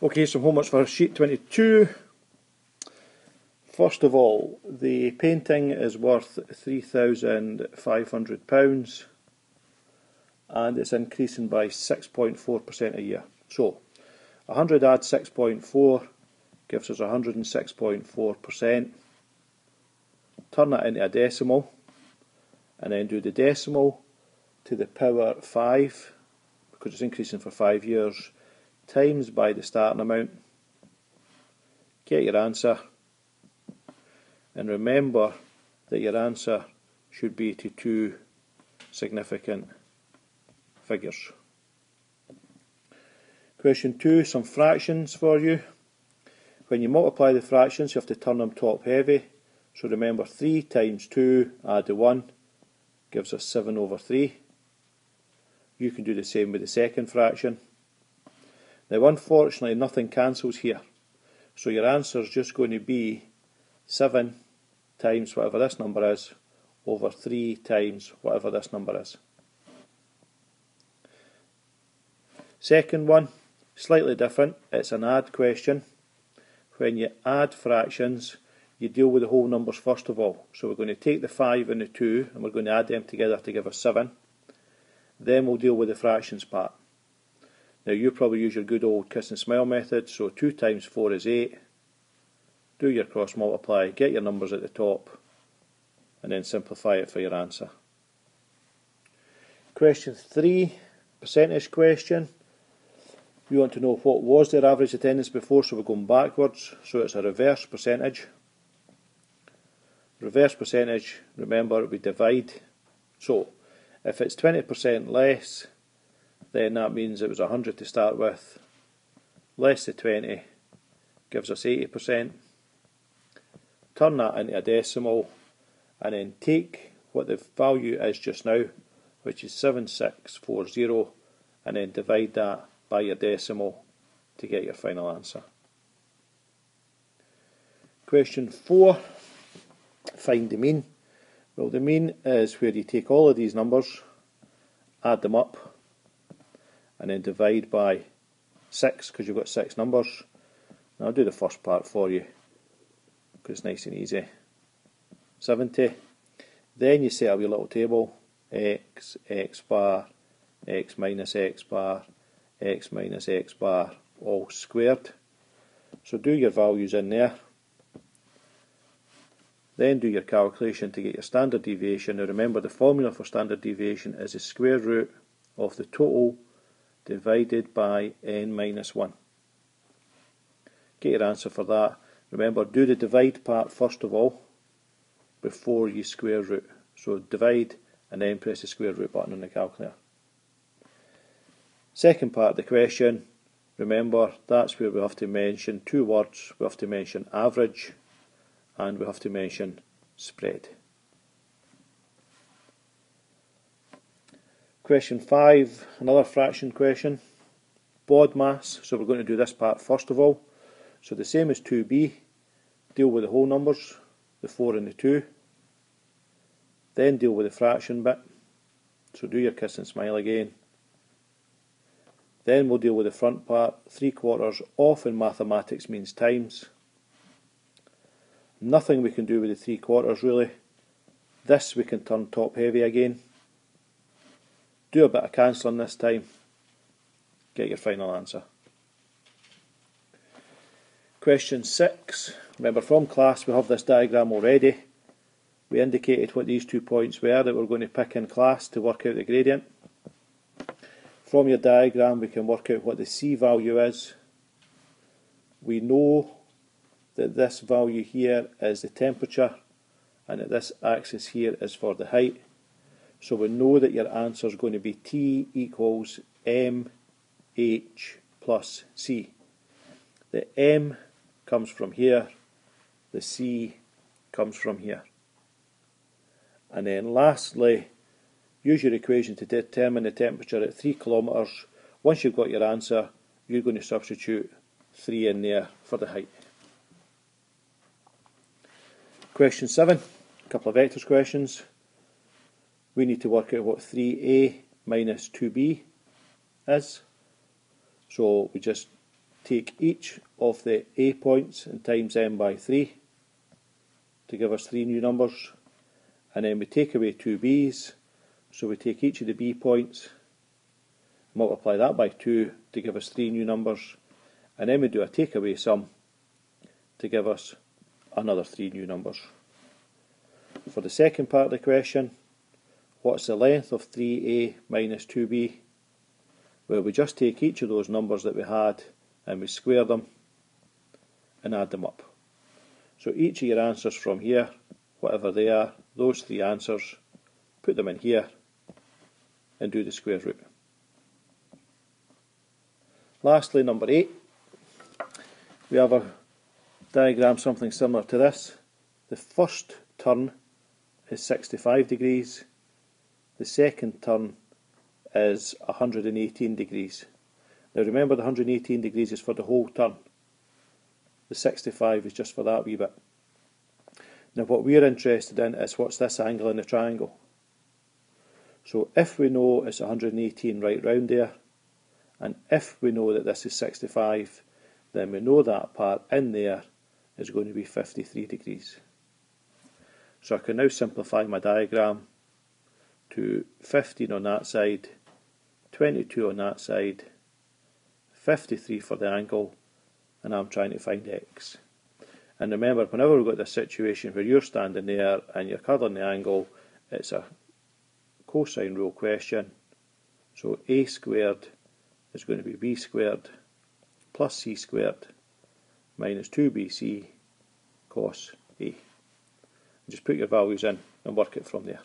Okay, some homework for sheet 22. First of all, the painting is worth £3,500 and it's increasing by 6.4% a year. So 100 add 6.4 gives us 106.4%. Turn that into a decimal and then do the decimal to the power 5, because it's increasing for 5 years, times by the starting amount. Get your answer, and remember that your answer should be to two significant figures. Question 2, some fractions for you. When you multiply the fractions, you have to turn them top heavy. So remember, 3 times 2 add the 1 gives us 7 over 3. You can do the same with the second fraction. Now unfortunately nothing cancels here, so your answer is just going to be 7 times whatever this number is over 3 times whatever this number is. Second one, slightly different, it's an add question. When you add fractions, you deal with the whole numbers first of all. So we're going to take the 5 and the 2 and we're going to add them together to give us 7. Then we'll deal with the fractions part. Now you probably use your good old kiss and smile method, so 2 times 4 is 8. Do your cross multiply, get your numbers at the top, and then simplify it for your answer. Question 3, percentage question. We want to know what was their average attendance before, so we're going backwards, so it's a reverse percentage. Reverse percentage, remember, we divide. So if it's 20% less, then that means it was 100 to start with. Less than 20 gives us 80%. Turn that into a decimal and then take what the value is just now, which is 7640, and then divide that by your decimal to get your final answer. Question 4, find the mean. Well, the mean is where you take all of these numbers, add them up, and then divide by 6, because you've got 6 numbers. Now I'll do the first part for you, because it's nice and easy. 70. Then you set up your little table, x, x bar, x minus x bar, x minus x bar, all squared. So do your values in there. Then do your calculation to get your standard deviation. Now remember, the formula for standard deviation is the square root of the total divided by n minus 1. Get your answer for that. Remember, do the divide part first of all before you square root. So divide and then press the square root button on the calculator. Second part of the question, remember, that's where we have to mention two words. We have to mention average and we have to mention spread. Question 5, another fraction question. Bod mass, so we're going to do this part first of all. So the same as 2b, deal with the whole numbers, the 4 and the 2. Then deal with the fraction bit, so do your kiss and smile again. Then we'll deal with the front part. 3/4 off in mathematics means times. Nothing we can do with the 3/4 really. This we can turn top heavy again. Do a bit of cancelling this time. Get your final answer. Question 6. Remember, from class we have this diagram already. We indicated what these 2 points were that we're going to pick in class to work out the gradient. From your diagram we can work out what the C value is. We know that this value here is the temperature and that this axis here is for the height. So we know that your answer is going to be T equals mH plus C. The M comes from here, the C comes from here. And then lastly, use your equation to determine the temperature at 3 kilometres. Once you've got your answer, you're going to substitute 3 in there for the height. Question 7, a couple of vectors questions. We need to work out what 3a minus 2b is. So we just take each of the A points and times them by 3 to give us 3 new numbers, and then we take away 2 B's, so we take each of the B points, multiply that by 2 to give us 3 new numbers, and then we do a takeaway sum to give us another 3 new numbers. For the second part of the question, what's the length of 3A minus 2B? Well, we just take each of those numbers that we had and we square them and add them up. So each of your answers from here, whatever they are, those 3 answers, put them in here and do the square root. Lastly, number 8, we have a diagram something similar to this. The first turn is 65 degrees, the second turn is 118 degrees. Now remember, the 118 degrees is for the whole turn. The 65 is just for that wee bit. Now what we're interested in is what's this angle in the triangle. So if we know it's 118 right round there, and if we know that this is 65, then we know that part in there is going to be 53 degrees. So I can now simplify my diagram to 15 on that side, 22 on that side, 53 for the angle, and I'm trying to find x. And remember, whenever we've got this situation where you're standing there and you're curling the angle, it's a cosine rule question. So a squared is going to be b squared plus c squared minus 2bc cos a. Just put your values in and work it from there.